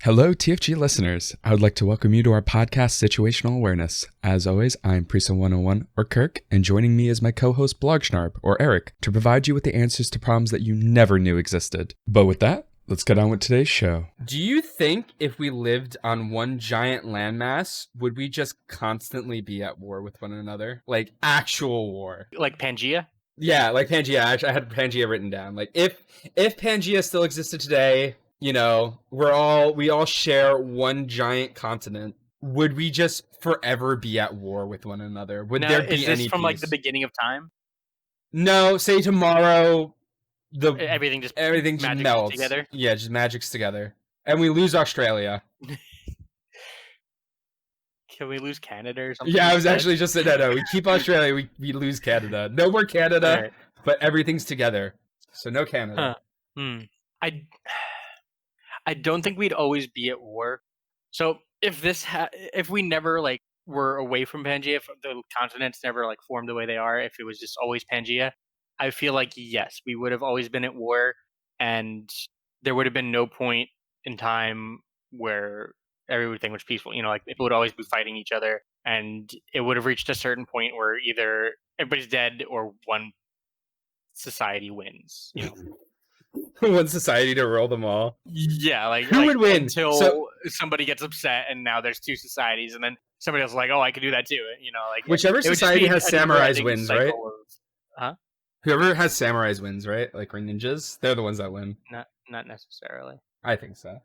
Hello, TFG listeners. I would like to welcome you to our podcast, Situational Awareness. As always, I'm Prisa101, or Kirk, and joining me is my co-host, Blogschnarp, or Eric, to provide you with the answers to problems that you never knew existed. But with that, let's get on with today's show. Do you think if we lived on one giant landmass, would we just constantly be at war with one another? Like, actual war. Like Pangea? Yeah, like Pangea. Actually, I had Pangea written down. Like, if Pangea still existed today, you know, we all share one giant continent, would we just forever be at war with one another? Would there be any peace? Is this from like the beginning of time? No, say tomorrow everything just melts together. Yeah, just magics together, and we lose Australia. Can we lose Canada or something? Yeah, I was actually just saying no. We keep Australia, we lose Canada. No more Canada, right. But everything's together, so no Canada. I don't think we'd always be at war. So if we never like were away from Pangea, if the continents never like formed the way they are, if it was just always Pangea, I feel like yes, we would have always been at war, and there would have been no point in time where everything was peaceful. You know, like people would always be fighting each other, and it would have reached a certain point where either everybody's dead or one society wins. You know. One society to rule them all. Yeah, like who would win until somebody gets upset and now there's two societies, and then somebody else is like, oh, I could do that too. You know, like whichever society has samurais wins, right? Huh? Whoever has samurais wins, right? Like we're ninjas, they're the ones that win. Not necessarily. I think so.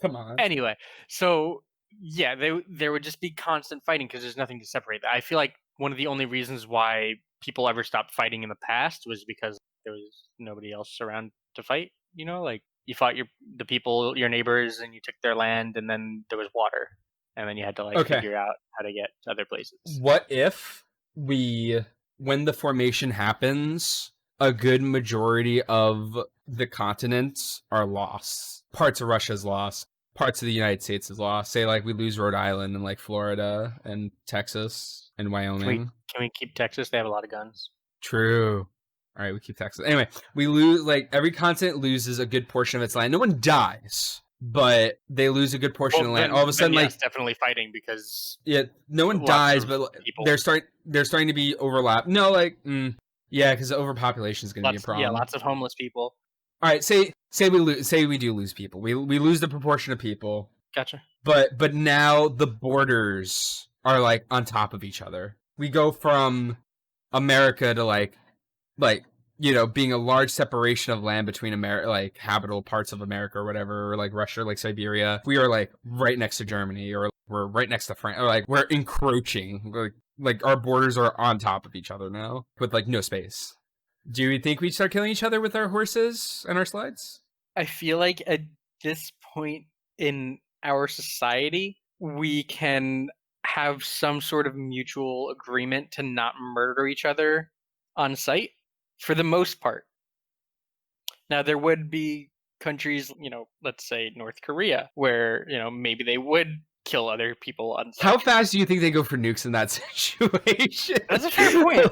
Come on. Anyway, so yeah, there would just be constant fighting because there's nothing to separate that. I feel like one of the only reasons why people ever stopped fighting in the past was because there was nobody else around to fight. You know, like you fought the people, your neighbors, and you took their land, and then there was water, and then you had to like figure out how to get to other places. What if when the formation happens, a good majority of the continents are lost? Parts of Russia's lost. Parts of the United States is lost. Say like we lose Rhode Island and like Florida and Texas and Wyoming. Can we keep Texas? They have a lot of guns. True. All right, we keep Texas. Anyway, we lose, like, every continent loses a good portion of its land. No one dies, but they lose a good portion of land. All of a sudden, like, definitely fighting because no one dies, but they're starting to be overlapped. No, like, because overpopulation is going to be a problem. Yeah, lots of homeless people. All right, say we do lose people. We lose the proportion of people. Gotcha. But now the borders are like on top of each other. We go from America to like being a large separation of land between America, like habitable parts of America or whatever, or like Russia, like Siberia. We are like right next to Germany, or we're right next to France, or like we're encroaching. Like our borders are on top of each other now with like no space. Do you think we'd start killing each other with our horses and our slides? I feel like at this point in our society, we can have some sort of mutual agreement to not murder each other on sight. For the most part. Now, there would be countries, let's say North Korea, where, maybe they would kill other people on sight. How fast do you think they go for nukes in that situation? That's a fair point.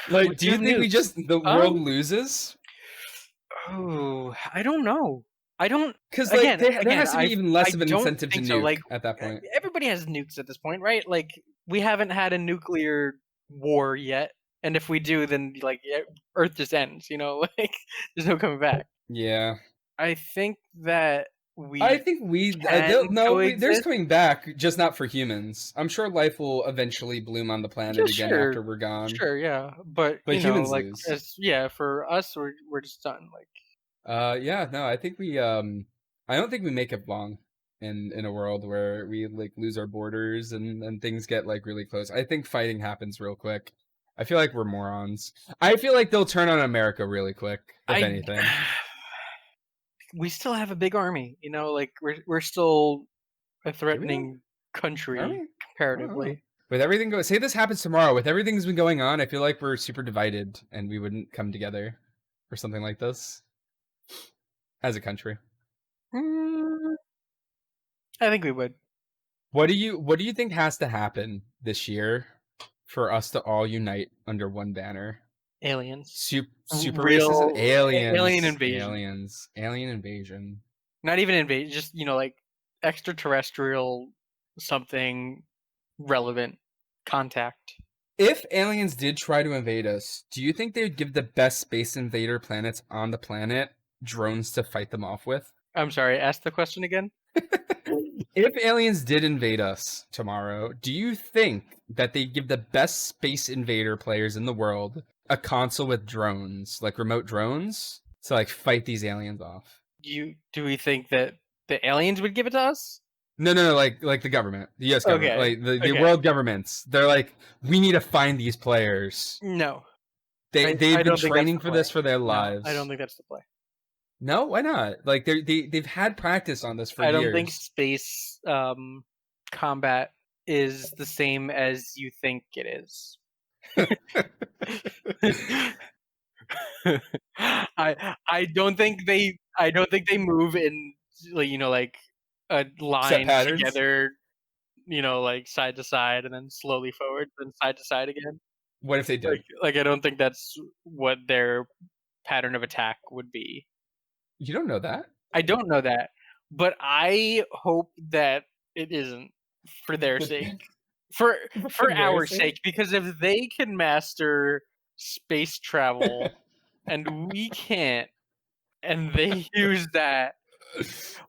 Like, do you think the world loses? Oh, I don't know. I don't... Because, like, there has to be even less of an incentive to nuke at that point. Everybody has nukes at this point, right? Like, we haven't had a nuclear war yet. And if we do, then like Earth just ends, like there's no coming back. Yeah. I think that there's coming back, just not for humans. I'm sure life will eventually bloom on the planet again after we're gone. Sure, yeah, but humans like, lose. For us, we're just done. Like, I think I don't think we make it long in a world where we like lose our borders and things get like really close. I think fighting happens real quick. I feel like we're morons. I feel like they'll turn on America really quick, if anything. We still have a big army, like we're still a threatening country comparatively. With everything say this happens tomorrow, with everything that's been going on, I feel like we're super divided and we wouldn't come together for something like this as a country. I think we would. What do you think has to happen this year for us to all unite under one banner? Aliens. Super racist aliens. Alien invasion. Alien invasion. Not even invasion, just, like, extraterrestrial something relevant contact. If aliens did try to invade us, do you think they would give the best space invader planets on the planet drones to fight them off with? I'm sorry, ask the question again. If aliens did invade us tomorrow, do you think that they'd give the best space invader players in the world a console with drones, like remote drones, to like fight these aliens off? Do we think that the aliens would give it to us? No, like the government, the U.S. government, Okay, like the okay. world governments. They're like, we need to find these players. No. They've been training for this for their lives. No, I don't think that's the play. No, why not? Like they've had practice on this for years. I don't think space combat is the same as you think it is. I don't think they move in, like a line together, like side to side and then slowly forward, then side to side again. What if they did? Like I don't think that's what their pattern of attack would be. You don't know that? I don't know that, but I hope that it isn't, for their sake. For our sake, because if they can master space travel and we can't, and they use that,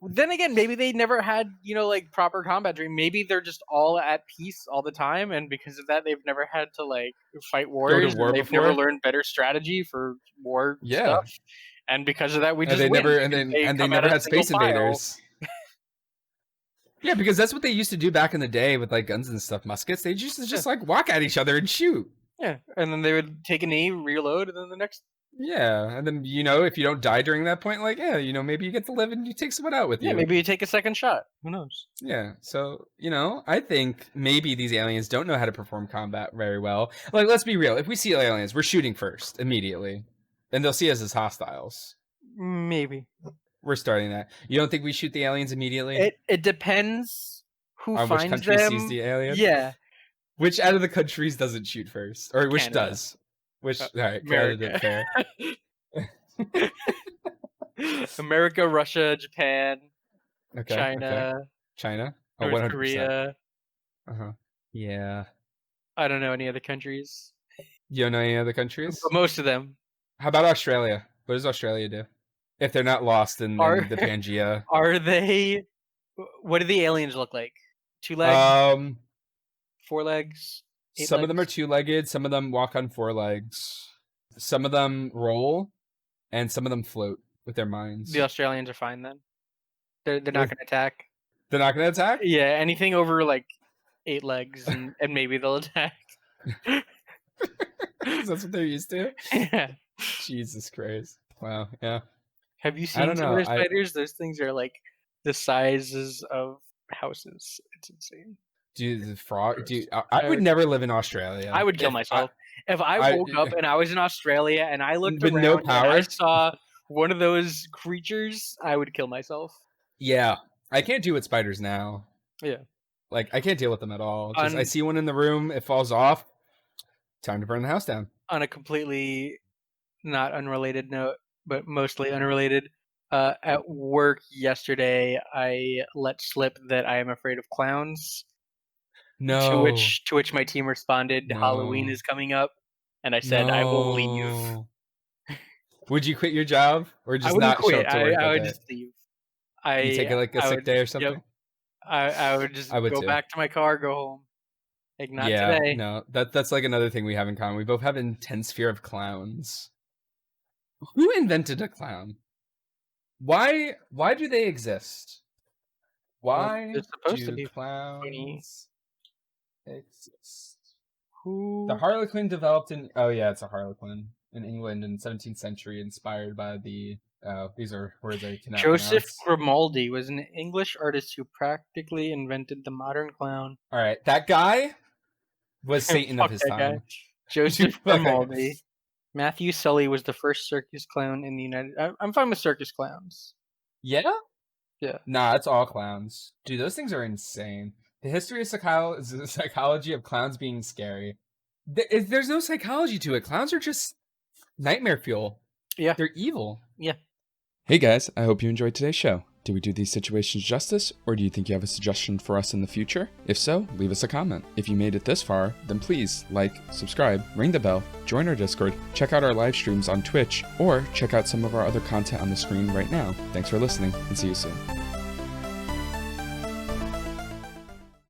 then again, maybe they never had, like proper combat training. Maybe they're just all at peace all the time, and because of that, they've never had to like fight wars. They've never learned better strategy for war stuff, and because of that, we just win. They never had space invaders. Yeah, because that's what they used to do back in the day with like guns and stuff, muskets. They used to just like walk at each other and shoot. Yeah, and then they would take a knee, reload, and then the next. Yeah, and then if you don't die during that point, like maybe you get to live and you take someone out with you. Yeah, maybe you take a second shot. Who knows? Yeah, so I think maybe these aliens don't know how to perform combat very well. Like, let's be real. If we see aliens, we're shooting first immediately, and they'll see us as hostiles. Maybe. We're starting that. You don't think we shoot the aliens immediately? It depends who finds which country them. Sees the alien. Yeah. Which out of the countries doesn't shoot first, or which Canada. does? Which all right, Canada, fair. America, Russia, Japan, China. North 100%. Korea. Yeah. I don't know any other countries. You don't know any other countries? But most of them. How about Australia? What does Australia do? If they're not lost in the Pangea. Are they... What do the aliens look like? 2 legs? 4 legs? Some of them are 2-legged. Some of them walk on 4 legs. Some of them roll, and some of them float with their minds. The Australians are fine then. They're not going to attack. They're not going to attack? Yeah, anything over like 8 legs, and maybe they'll attack. That's what they're used to? Yeah. Jesus Christ. Wow, yeah. Have you seen some of their spiders? Those things are like the sizes of houses. It's insane. Dude, the frog. Dude, I would never live in Australia. I would kill myself. If I woke up and I was in Australia and I looked around and I saw one of those creatures, I would kill myself. Yeah. I can't deal with spiders now. Yeah. Like, I can't deal with them at all. Just I see one in the room, it falls off. Time to burn the house down. On a completely not unrelated note, but mostly unrelated, at work yesterday, I let slip that I am afraid of clowns. No. To which my team responded, no. Halloween is coming up, and I said, I will leave. Would you quit your job or just not quit. Show up to work? I would just leave. You take a sick day or something? Yep. I would just go back to my car, go home. Like, not today. No, that's like another thing we have in common. We both have intense fear of clowns. Who invented a clown? Why do they exist? Why do clowns exist? Who? The Harlequin developed in... Oh, yeah, it's a Harlequin in England in the 17th century, inspired by the... these are words I cannot Joseph pronounce. Grimaldi was an English artist who practically invented the modern clown. All right, that guy was Satan of his time. Joseph Grimaldi. Matthew Sully was the first circus clown in the United... I'm fine with circus clowns. Yeah? Yeah. Nah, it's all clowns. Dude, those things are insane. The history of the psychology of clowns being scary. There's no psychology to it. Clowns are just nightmare fuel. Yeah. They're evil. Yeah. Hey guys, I hope you enjoyed today's show. Do we do these situations justice, or do you think you have a suggestion for us in the future? If so, leave us a comment. If you made it this far, then please like, subscribe, ring the bell, join our Discord, check out our live streams on Twitch, or check out some of our other content on the screen right now. Thanks for listening, and see you soon.